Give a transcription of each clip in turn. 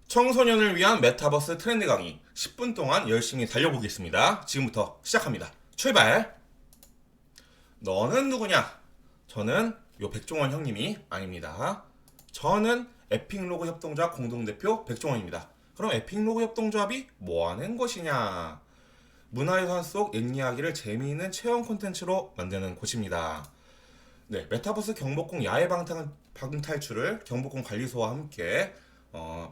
청소년을 위한 메타버스 트렌드 강의 10분 동안 열심히 달려보겠습니다. 지금부터 시작합니다. 출발! 너는 누구냐? 저는 요 백종원 형님이 아닙니다. 저는 에픽로그 협동조합 공동대표 백종원입니다. 그럼 에픽로그 협동조합이 뭐하는 것이냐? 문화유산 속 옛 이야기를 재미있는 체험 콘텐츠로 만드는 곳입니다. 네, 메타버스 경복궁 야외 방탈출을 경복궁 관리소와 함께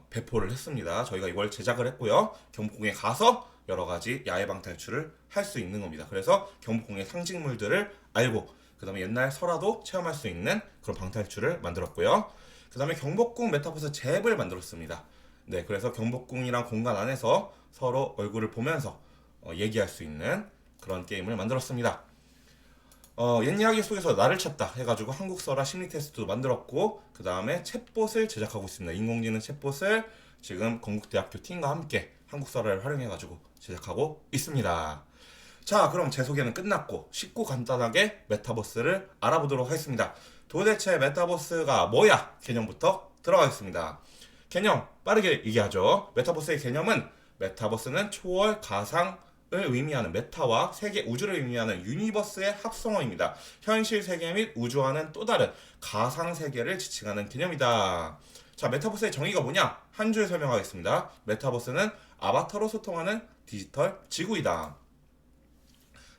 배포를 했습니다. 저희가 이걸 제작을 했고요. 경복궁에 가서 여러 가지 야외 방탈출을 할 수 있는 겁니다. 그래서 경복궁의 상징물들을 알고 그 다음에 옛날 설화도 체험할 수 있는 그런 방탈출을 만들었고요. 그 다음에 경복궁 메타버스 잽을 만들었습니다. 네, 그래서 경복궁이랑 공간 안에서 서로 얼굴을 보면서 얘기할 수 있는 그런 게임을 만들었습니다. 옛 이야기 속에서 나를 찾다 해가지고 한국설화 심리 테스트도 만들었고 그 다음에 챗봇을 제작하고 있습니다. 인공지능 챗봇을 지금 건국대학교 팀과 함께 한국설화를 활용해가지고 제작하고 있습니다. 자, 그럼 제 소개는 끝났고 쉽고 간단하게 메타버스를 알아보도록 하겠습니다. 도대체 메타버스가 뭐야? 개념부터 들어가겠습니다. 개념 빠르게 얘기하죠. 메타버스의 개념은 메타버스는 초월 가상 을 의미하는 메타와 세계 우주를 의미하는 유니버스의 합성어입니다. 현실 세계 및 우주와는 또 다른 가상 세계를 지칭하는 개념이다. 자, 메타버스의 정의가 뭐냐? 한 줄 설명하겠습니다. 메타버스는 아바타로 소통하는 디지털 지구이다.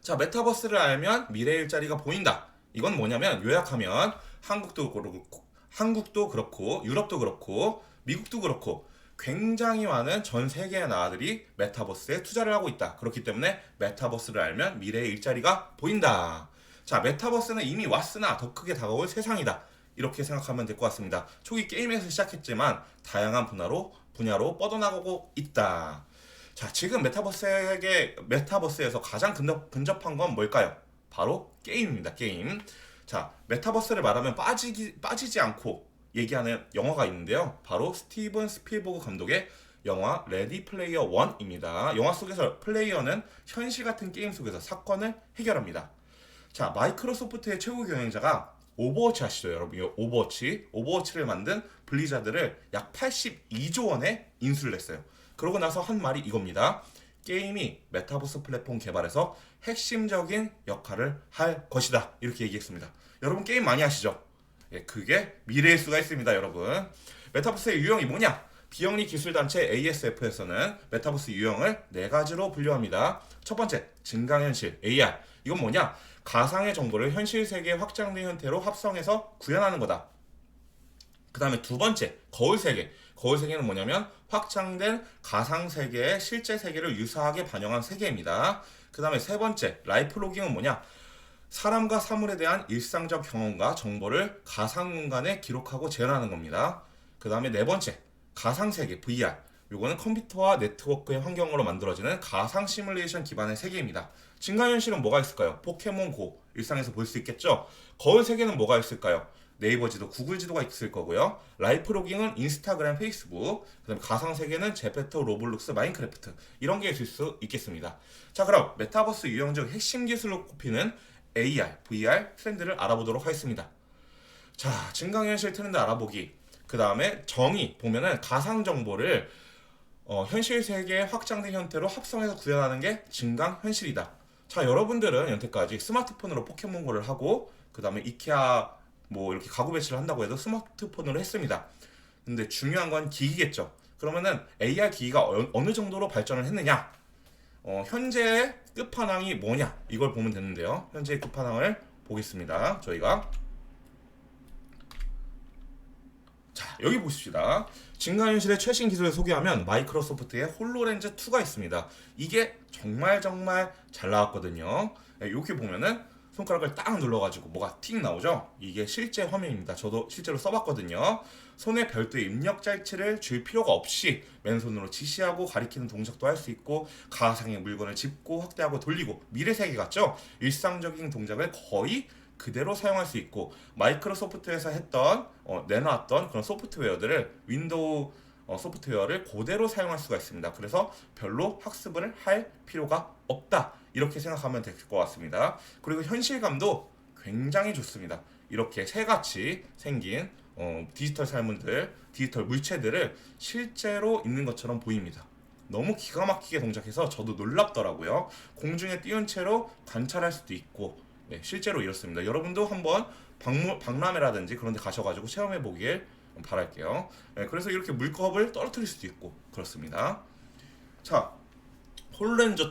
자, 메타버스를 알면 미래 일자리가 보인다. 이건 뭐냐면 요약하면 한국도 그렇고 유럽도 그렇고 미국도 그렇고 굉장히 많은 전 세계의 나라들이 메타버스에 투자를 하고 있다. 그렇기 때문에 메타버스를 알면 미래의 일자리가 보인다. 자, 메타버스는 이미 왔으나 더 크게 다가올 세상이다. 이렇게 생각하면 될 것 같습니다. 초기 게임에서 시작했지만 다양한 분야로 뻗어나가고 있다. 자, 지금 메타버스에서 가장 근접한 건 뭘까요? 바로 게임입니다. 게임. 자, 메타버스를 말하면 빠지지 않고 얘기하는 영화가 있는데요. 바로 스티븐 스필버그 감독의 영화 레디 플레이어 1입니다. 영화 속에서 플레이어는 현실 같은 게임 속에서 사건을 해결합니다. 자, 마이크로소프트의 최고 경영자가 오버워치 아시죠, 여러분? 오버워치를 만든 블리자드를 약 82조 원에 인수를 했어요. 그러고 나서 한 말이 이겁니다. 게임이 메타버스 플랫폼 개발에서 핵심적인 역할을 할 것이다. 이렇게 얘기했습니다. 여러분 게임 많이 하시죠? 예, 그게 미래일 수가 있습니다, 여러분. 메타버스의 유형이 뭐냐? 비영리 기술단체 ASF에서는 메타버스 유형을 4가지로 분류합니다. 첫 번째, 증강현실 AR. 이건 뭐냐? 가상의 정보를 현실 세계에 확장된 형태로 합성해서 구현하는 거다. 그 다음에 두 번째, 거울세계. 거울세계는 뭐냐면 확장된 가상세계의 실제 세계를 유사하게 반영한 세계입니다. 그 다음에 세 번째, 라이프로깅은 뭐냐? 사람과 사물에 대한 일상적 경험과 정보를 가상 공간에 기록하고 재현하는 겁니다. 그 다음에 네 번째, 가상세계 VR. 요거는 컴퓨터와 네트워크의 환경으로 만들어지는 가상 시뮬레이션 기반의 세계입니다. 증강현실은 뭐가 있을까요? 포켓몬고 일상에서 볼 수 있겠죠? 거울 세계는 뭐가 있을까요? 네이버 지도, 구글 지도가 있을 거고요. 라이프로깅은 인스타그램, 페이스북. 그다음 가상 세계는 제페토, 로블록스, 마인크래프트 이런 게 있을 수 있겠습니다. 자, 그럼 메타버스 유형 중 핵심 기술로 꼽히는 AR, VR 트렌드를 알아보도록 하겠습니다. 자, 증강현실 트렌드 알아보기. 그 다음에 정의 보면은 가상 정보를 현실 세계의 확장된 형태로 합성해서 구현하는 게 증강현실이다. 자, 여러분들은 여태까지 스마트폰으로 포켓몬고를 하고 그 다음에 이케아 뭐 이렇게 가구 배치를 한다고 해도 스마트폰으로 했습니다. 근데 중요한 건 기기겠죠. 그러면은 AR 기기가 어느 정도로 발전을 했느냐? 현재의 끝판왕이 뭐냐? 이걸 보면 되는데요. 현재의 끝판왕을 보겠습니다. 저희가 자, 여기 보십시다. 증강현실의 최신 기술을 소개하면 마이크로소프트의 홀로렌즈 2가 있습니다. 이게 정말 잘 나왔거든요. 이렇게 보면은 손가락을 딱 눌러가지고 뭐가 틱 나오죠? 이게 실제 화면입니다. 저도 실제로 써봤거든요. 손에 별도의 입력 장치를 줄 필요가 없이 맨손으로 지시하고 가리키는 동작도 할 수 있고 가상의 물건을 짚고 확대하고 돌리고 미래 세계 같죠? 일상적인 동작을 거의 그대로 사용할 수 있고 마이크로소프트에서 내놨던 그런 소프트웨어들을 윈도우 소프트웨어를 그대로 사용할 수가 있습니다. 그래서 별로 학습을 할 필요가 없다. 이렇게 생각하면 될 것 같습니다. 그리고 현실감도 굉장히 좋습니다. 이렇게 새같이 생긴 디지털 삶들, 디지털 물체들을 실제로 있는 것처럼 보입니다. 너무 기가 막히게 동작해서 저도 놀랍더라고요. 공중에 띄운 채로 관찰할 수도 있고, 네, 실제로 이렇습니다. 여러분도 한번 박람회라든지 그런 데 가셔가지고 체험해 보길 바랄게요. 네, 그래서 이렇게 물컵을 떨어뜨릴 수도 있고 그렇습니다. 자, 홀렌저 2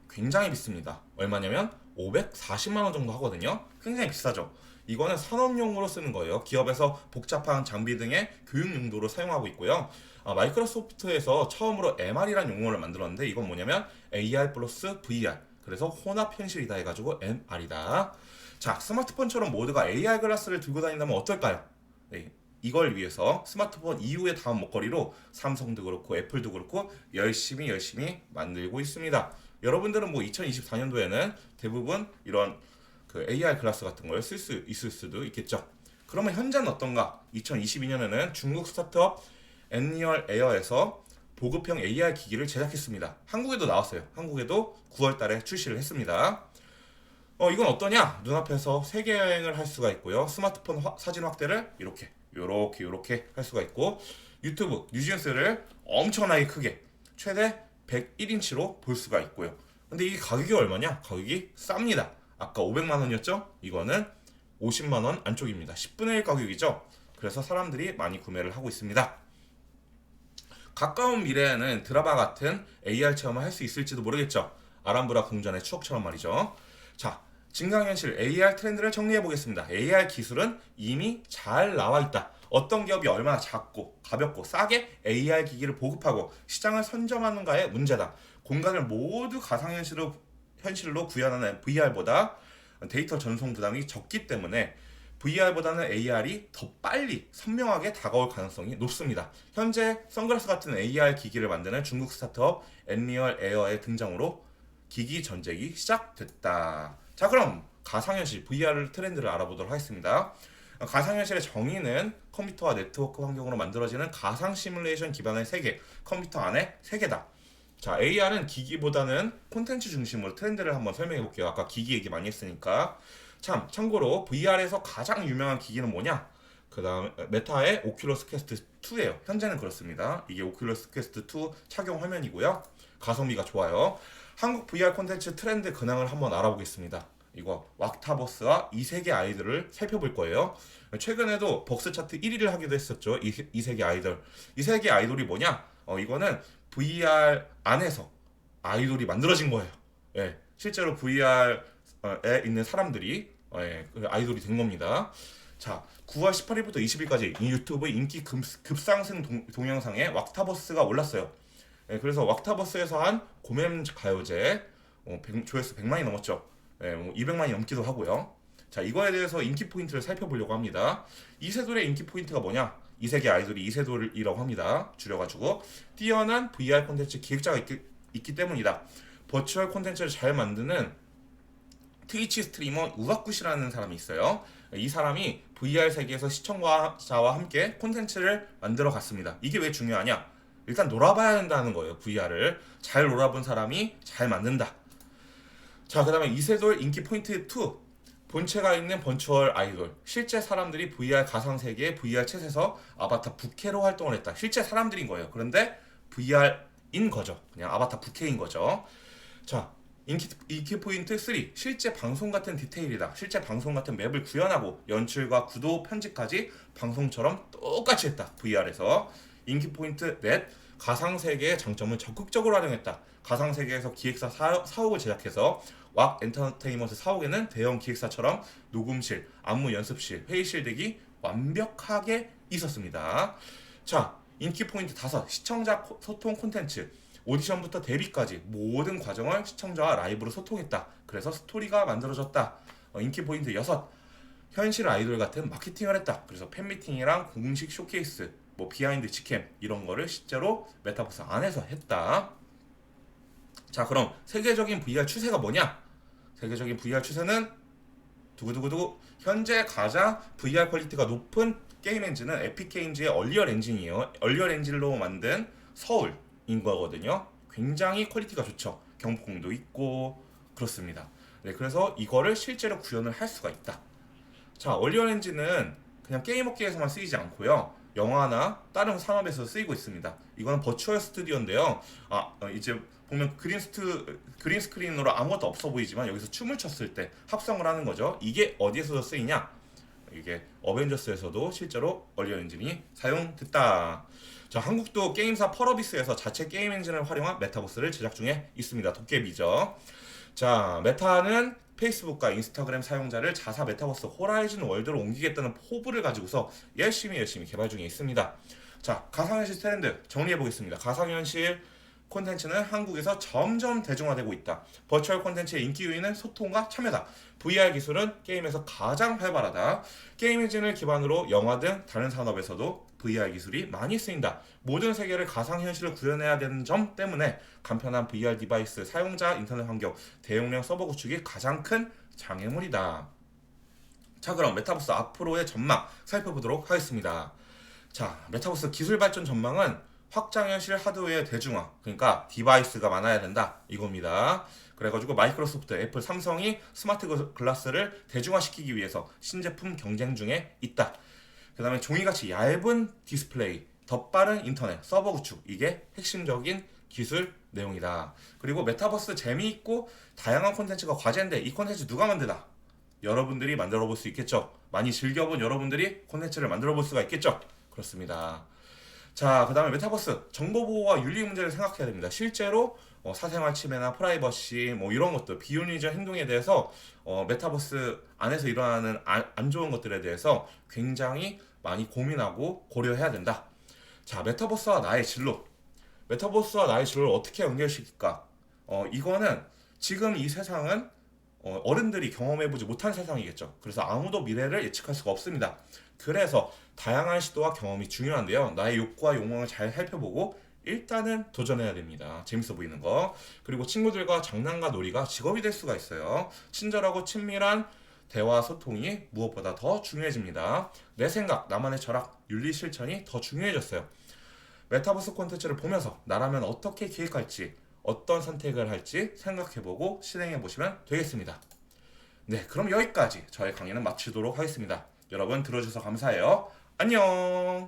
굉장히 비쌉니다. 얼마냐면 540만 원 정도 하거든요. 굉장히 비싸죠. 이거는 산업용으로 쓰는 거예요. 기업에서 복잡한 장비 등의 교육 용도로 사용하고 있고요. 마이크로소프트에서 처음으로 MR이라는 용어를 만들었는데 이건 뭐냐면 AR 플러스 VR. 그래서 혼합 현실이다 해가지고 MR이다. 자, 스마트폰처럼 모두가 AR 글라스를 들고 다닌다면 어떨까요? 네, 이걸 위해서 스마트폰 이후의 다음 먹거리로 삼성도 그렇고 애플도 그렇고 열심히 만들고 있습니다. 여러분들은 뭐 2024년도에는 대부분 이런 그 AR 글라스 같은 걸 쓸 수 있을 수도 있겠죠. 그러면 현재는 어떤가? 2022년에는 중국 스타트업 엔리얼 에어에서 보급형 AR 기기를 제작했습니다. 한국에도 나왔어요. 한국에도 9월 달에 출시를 했습니다. 이건 어떠냐? 눈앞에서 세계 여행을 할 수가 있고요. 스마트폰 사진 확대를 이렇게 할 수가 있고 유튜브 뉴진스를 엄청나게 크게 최대 101인치로 볼 수가 있고요. 근데 이 가격이 얼마냐? 가격이 쌉니다. 아까 500만 원이었죠? 이거는 50만 원 안쪽입니다. 10분의 1 가격이죠. 그래서 사람들이 많이 구매를 하고 있습니다. 가까운 미래에는 드라마 같은 AR 체험을 할 수 있을지도 모르겠죠. 아람브라 궁전의 추억처럼 말이죠. 자, 증강현실 AR 트렌드를 정리해 보겠습니다. AR 기술은 이미 잘 나와 있다. 어떤 기업이 얼마나 작고 가볍고 싸게 AR 기기를 보급하고 시장을 선점하는가의 문제다. 공간을 모두 가상현실로 구현하는 VR보다 데이터 전송 부담이 적기 때문에 VR보다는 AR이 더 빨리 선명하게 다가올 가능성이 높습니다. 현재 선글라스 같은 AR 기기를 만드는 중국 스타트업 엔리얼 에어의 등장으로 기기 전쟁이 시작됐다. 자, 그럼 가상현실 VR 트렌드를 알아보도록 하겠습니다. 가상현실의 정의는 컴퓨터와 네트워크 환경으로 만들어지는 가상 시뮬레이션 기반의 세계, 컴퓨터 안의 세계다. 자, AR은 기기보다는 콘텐츠 중심으로 트렌드를 한번 설명해 볼게요. 아까 기기 얘기 많이 했으니까. 참고로 VR에서 가장 유명한 기기는 뭐냐? 그 다음 메타의 오큘러스 퀘스트 2예요. 현재는 그렇습니다. 이게 오큘러스 퀘스트 2 착용 화면이고요. 가성비가 좋아요. 한국 VR 콘텐츠 트렌드 근황을 한번 알아보겠습니다. 이거 왁타버스와 이세계 아이돌을 살펴볼 거예요. 최근에도 벅스 차트 1위를 하기도 했었죠. 이세계 아이돌. 이세계 아이돌이 뭐냐? 이거는 VR 안에서 아이돌이 만들어진 거예요. 예, 실제로 VR에 있는 사람들이 아이돌이 된 겁니다. 자, 9월 18일부터 20일까지 이 유튜브 인기 급상승 동영상에 왁타버스가 올랐어요. 그래서 왁타버스에서 한 고맨 가요제 조회수 100만이 넘었죠. 200만이 넘기도 하고요. 자, 이거에 대해서 인기 포인트를 살펴보려고 합니다. 이세돌의 인기 포인트가 뭐냐? 이세계 아이돌이 이세돌이라고 합니다. 줄여가지고 뛰어난 VR 콘텐츠 기획자가 있기 때문이다. 버추얼 콘텐츠를 잘 만드는 트위치 스트리머 우가쿠시라는 사람이 있어요. 이 사람이 VR 세계에서 시청자와 함께 콘텐츠를 만들어 갔습니다. 이게 왜 중요하냐? 일단 놀아봐야 된다는 거예요. VR을 잘 놀아본 사람이 잘 만든다. 자, 그 다음에 이세돌 인기 포인트 2. 본체가 있는 버추얼 아이돌. 실제 사람들이 VR 가상세계의 VR 챗에서 아바타 부캐로 활동을 했다. 실제 사람들인 거예요. 그런데 VR인 거죠. 그냥 아바타 부캐인 거죠. 자, 인기 포인트 3. 실제 방송 같은 디테일이다. 실제 방송 같은 맵을 구현하고 연출과 구도 편집까지 방송처럼 똑같이 했다. VR에서. 인기 포인트 넷. 가상세계의 장점을 적극적으로 활용했다. 가상세계에서 기획사 사옥을 제작해서 왁 엔터테인먼트 사옥에는 대형 기획사처럼 녹음실, 안무 연습실, 회의실 등이 완벽하게 있었습니다. 자, 인기 포인트 5. 시청자 소통 콘텐츠. 오디션부터 데뷔까지 모든 과정을 시청자와 라이브로 소통했다. 그래서 스토리가 만들어졌다. 인기 포인트 6. 현실 아이돌 같은 마케팅을 했다. 그래서 팬미팅이랑 공식 쇼케이스, 비하인드 직캠 이런 거를 실제로 메타버스 안에서 했다. 자, 그럼 세계적인 VR 추세가 뭐냐? 세계적인 VR 추세는 두구두구두구 현재 가장 VR 퀄리티가 높은 게임 엔진은 에픽 게임즈의 얼리얼 엔진이에요. 얼리얼 엔진으로 만든 서울인 거거든요. 굉장히 퀄리티가 좋죠. 경복궁도 있고 그렇습니다. 네, 그래서 이거를 실제로 구현을 할 수가 있다. 자, 얼리얼 엔진은 그냥 게임 업계에서만 쓰이지 않고요. 영화나 다른 산업에서 쓰이고 있습니다. 이거는 버추얼 스튜디오인데요. 이제 보면 그린 스크린으로 아무것도 없어 보이지만 여기서 춤을 췄을 때 합성을 하는 거죠. 이게 어디에서 쓰이냐? 이게 어벤져스에서도 실제로 얼리언 엔진이 사용됐다. 자, 한국도 게임사 펄어비스에서 자체 게임 엔진을 활용한 메타버스를 제작 중에 있습니다. 도깨비죠. 자, 메타는 페이스북과 인스타그램 사용자를 자사 메타버스 호라이즌 월드로 옮기겠다는 포부를 가지고서 열심히 개발 중에 있습니다. 자, 가상현실 트렌드 정리해 보겠습니다. 가상현실 콘텐츠는 한국에서 점점 대중화되고 있다. 버추얼 콘텐츠의 인기 요인은 소통과 참여다. VR 기술은 게임에서 가장 활발하다. 게임 엔진을 기반으로 영화 등 다른 산업에서도 VR 기술이 많이 쓰인다. 모든 세계를 가상현실로 구현해야 되는 점 때문에 간편한 VR 디바이스, 사용자 인터넷 환경, 대용량 서버 구축이 가장 큰 장애물이다. 자, 그럼 메타버스 앞으로의 전망 살펴보도록 하겠습니다. 자, 메타버스 기술 발전 전망은 확장현실 하드웨어 대중화, 그러니까 디바이스가 많아야 된다 이겁니다. 그래가지고 마이크로소프트, 애플, 삼성이 스마트 글라스를 대중화시키기 위해서 신제품 경쟁 중에 있다. 그 다음에 종이같이 얇은 디스플레이, 더 빠른 인터넷, 서버 구축, 이게 핵심적인 기술 내용이다. 그리고 메타버스 재미있고 다양한 콘텐츠가 과제인데 이 콘텐츠 누가 만드나? 여러분들이 만들어 볼 수 있겠죠. 많이 즐겨본 여러분들이 콘텐츠를 만들어 볼 수가 있겠죠. 그렇습니다. 자, 그 다음에 메타버스 정보보호와 윤리 문제를 생각해야 됩니다. 실제로 사생활 침해나 프라이버시 뭐 이런 것들, 비윤리적 행동에 대해서 메타버스 안에서 일어나는 안 좋은 것들에 대해서 굉장히 많이 고민하고 고려해야 된다. 자, 메타버스와 나의 진로. 메타버스와 나의 진로를 어떻게 연결시킬까? 이거는 지금 이 세상은 어른들이 경험해보지 못한 세상이겠죠. 그래서 아무도 미래를 예측할 수가 없습니다. 그래서 다양한 시도와 경험이 중요한데요. 나의 욕구와 욕망을 잘 살펴보고 일단은 도전해야 됩니다. 재밌어 보이는 거. 그리고 친구들과 장난과 놀이가 직업이 될 수가 있어요. 친절하고 친밀한 대화 소통이 무엇보다 더 중요해집니다. 내 생각, 나만의 철학, 윤리 실천이 더 중요해졌어요. 메타버스 콘텐츠를 보면서 나라면 어떻게 기획할지, 어떤 선택을 할지 생각해보고 실행해보시면 되겠습니다. 네, 그럼 여기까지 저의 강의는 마치도록 하겠습니다. 여러분 들어주셔서 감사해요. 안녕.